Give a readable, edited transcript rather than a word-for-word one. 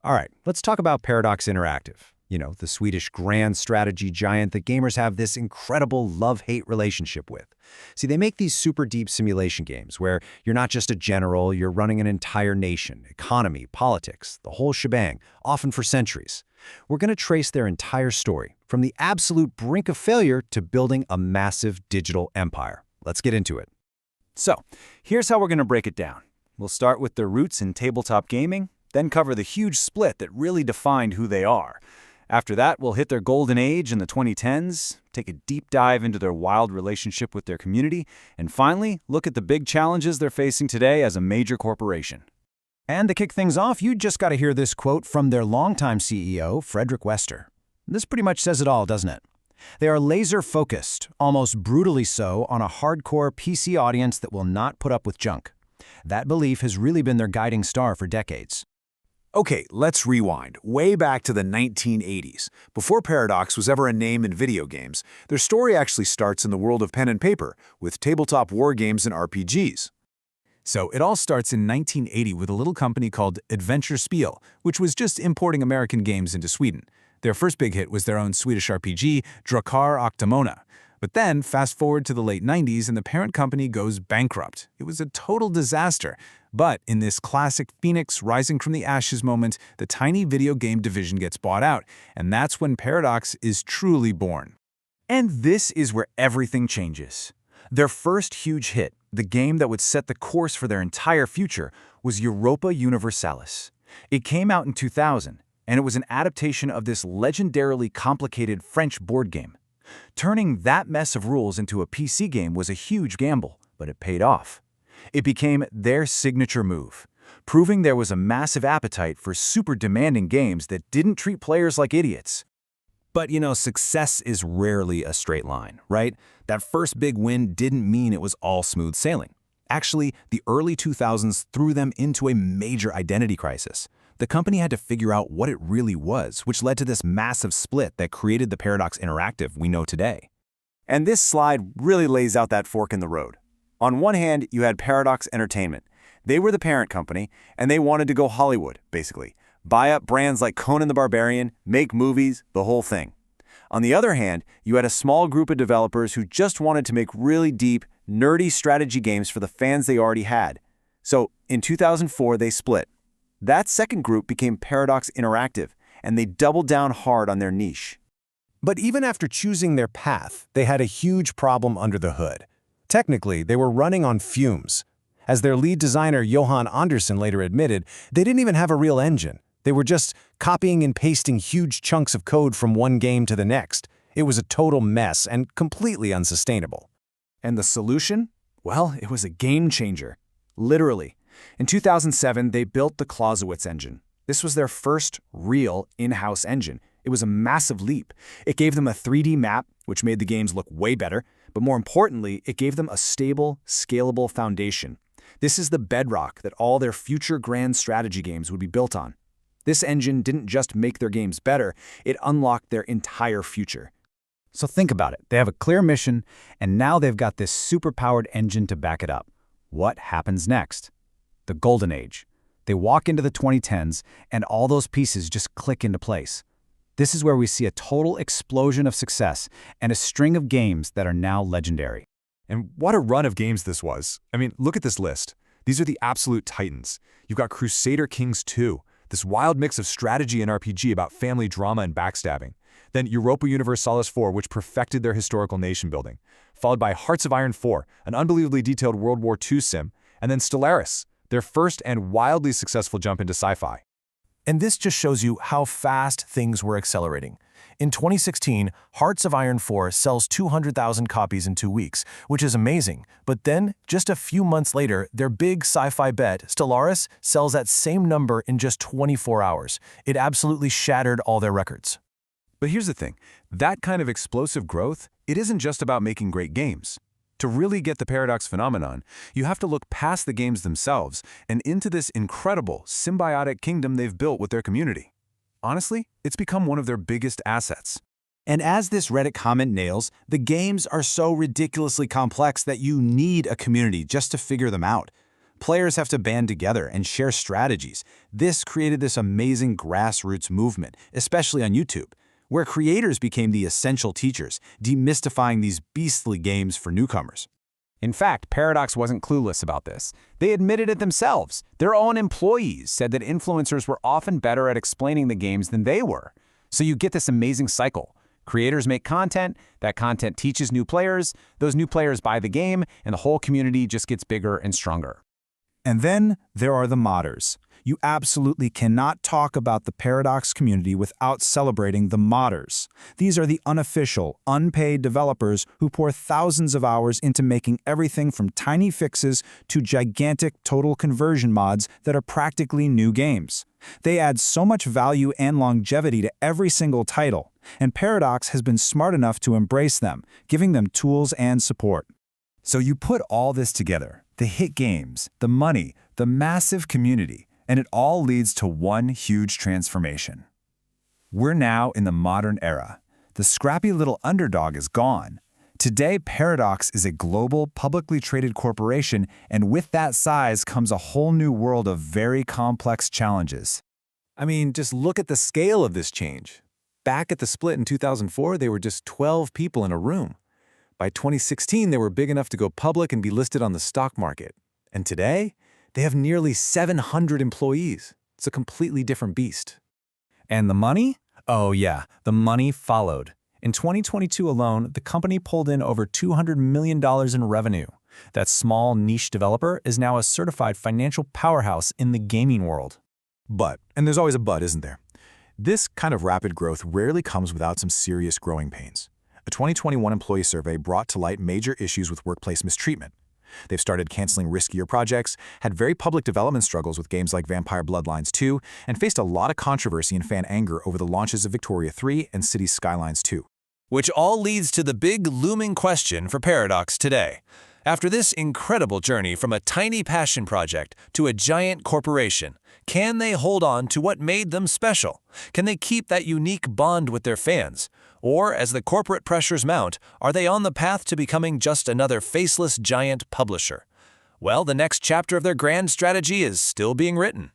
All right, let's talk about Paradox Interactive. You know, the Swedish grand strategy giant that gamers have this incredible love-hate relationship with. See, they make these super deep simulation games where you're not just a general, you're running an entire nation, economy, politics, the whole shebang, often for centuries. We're going to trace their entire story, from the absolute brink of failure to building a massive digital empire. Let's get into it. So, here's how we're going to break it down. We'll start with their roots in tabletop gaming, then cover the huge split that really defined who they are. After that, we'll hit their golden age in the 2010s, take a deep dive into their wild relationship with their community, and finally, look at the big challenges they're facing today as a major corporation. And to kick things off, you just got to hear this quote from their longtime CEO, Frederick Wester. This pretty much says it all, doesn't it? They are laser-focused, almost brutally so, on a hardcore PC audience that will not put up with junk. That belief has really been their guiding star for decades. Okay, let's rewind, way back to the 1980s. Before Paradox was ever a name in video games, their story actually starts in the world of pen and paper, with tabletop war games and RPGs. So it all starts in 1980 with a little company called Adventure Spiel, which was just importing American games into Sweden. Their first big hit was their own Swedish RPG, Drakar Octamona. But then, fast forward to the late 90s and the parent company goes bankrupt. It was a total disaster. But in this classic Phoenix rising from the ashes moment, the tiny video game division gets bought out, and that's when Paradox is truly born. And this is where everything changes. Their first huge hit, the game that would set the course for their entire future, was Europa Universalis. It came out in 2000, and it was an adaptation of this legendarily complicated French board game. Turning that mess of rules into a PC game was a huge gamble, but it paid off. It became their signature move, proving there was a massive appetite for super demanding games that didn't treat players like idiots. But, you know, success is rarely a straight line, right? That first big win didn't mean it was all smooth sailing. Actually, the early 2000s threw them into a major identity crisis. The company had to figure out what it really was, which led to this massive split that created the Paradox Interactive we know today. And this slide really lays out that fork in the road. On one hand, you had Paradox Entertainment. They were the parent company, and they wanted to go Hollywood, basically. Buy up brands like Conan the Barbarian, make movies, the whole thing. On the other hand, you had a small group of developers who just wanted to make really deep, nerdy strategy games for the fans they already had. So, in 2004, they split. That second group became Paradox Interactive, and they doubled down hard on their niche. But even after choosing their path, they had a huge problem under the hood. Technically, they were running on fumes. As their lead designer, Johan Andersson, later admitted, they didn't even have a real engine. They were just copying and pasting huge chunks of code from one game to the next. It was a total mess and completely unsustainable. And the solution? Well, it was a game changer. Literally. In 2007, they built the Clausewitz engine. This was their first real in-house engine. It was a massive leap. It gave them a 3D map, which made the games look way better, but more importantly, it gave them a stable, scalable foundation. This is the bedrock that all their future grand strategy games would be built on. This engine didn't just make their games better, it unlocked their entire future. So think about it. They have a clear mission, and now they've got this super-powered engine to back it up. What happens next? The golden age. They walk into the 2010s, and all those pieces just click into place. This is where we see a total explosion of success and a string of games that are now legendary. And what a run of games this was. I mean, look at this list. These are the absolute titans. You've got Crusader Kings 2, this wild mix of strategy and RPG about family drama and backstabbing. Then Europa Universalis 4, which perfected their historical nation building. Followed by Hearts of Iron 4, an unbelievably detailed World War II sim. And then Stellaris, their first and wildly successful jump into sci-fi. And this just shows you how fast things were accelerating. In 2016, Hearts of Iron 4 sells 200,000 copies in 2 weeks, which is amazing. But then, just a few months later, their big sci-fi bet, Stellaris, sells that same number in just 24 hours. It absolutely shattered all their records. But here's the thing. That kind of explosive growth, it isn't just about making great games. To really get the Paradox phenomenon, you have to look past the games themselves and into this incredible, symbiotic kingdom they've built with their community. Honestly, it's become one of their biggest assets. And as this Reddit comment nails, the games are so ridiculously complex that you need a community just to figure them out. Players have to band together and share strategies. This created this amazing grassroots movement, especially on YouTube, where creators became the essential teachers, demystifying these beastly games for newcomers. In fact, Paradox wasn't clueless about this. They admitted it themselves. Their own employees said that influencers were often better at explaining the games than they were. So you get this amazing cycle. Creators make content, that content teaches new players, those new players buy the game, and the whole community just gets bigger and stronger. And then there are the modders. You absolutely cannot talk about the Paradox community without celebrating the modders. These are the unofficial, unpaid developers who pour thousands of hours into making everything from tiny fixes to gigantic total conversion mods that are practically new games. They add so much value and longevity to every single title, and Paradox has been smart enough to embrace them, giving them tools and support. So you put all this together, the hit games, the money, the massive community, and it all leads to one huge transformation. We're now in the modern era. The scrappy little underdog is gone. Today, Paradox is a global, publicly traded corporation, and with that size comes a whole new world of very complex challenges. I mean, just look at the scale of this change. Back at the split in 2004, they were just 12 people in a room. By 2016, they were big enough to go public and be listed on the stock market. And today, they have nearly 700 employees. It's a completely different beast. And the money? Oh yeah, the money followed. In 2022 alone, the company pulled in over $200 million in revenue. That small niche developer is now a certified financial powerhouse in the gaming world. But, and there's always a but, isn't there? This kind of rapid growth rarely comes without some serious growing pains. A 2021 employee survey brought to light major issues with workplace mistreatment. They've started canceling riskier projects, had very public development struggles with games like Vampire Bloodlines 2, and faced a lot of controversy and fan anger over the launches of Victoria 3 and Cities Skylines 2. Which all leads to the big looming question for Paradox today. After this incredible journey from a tiny passion project to a giant corporation, can they hold on to what made them special? Can they keep that unique bond with their fans? Or, as the corporate pressures mount, are they on the path to becoming just another faceless giant publisher? Well, the next chapter of their grand strategy is still being written.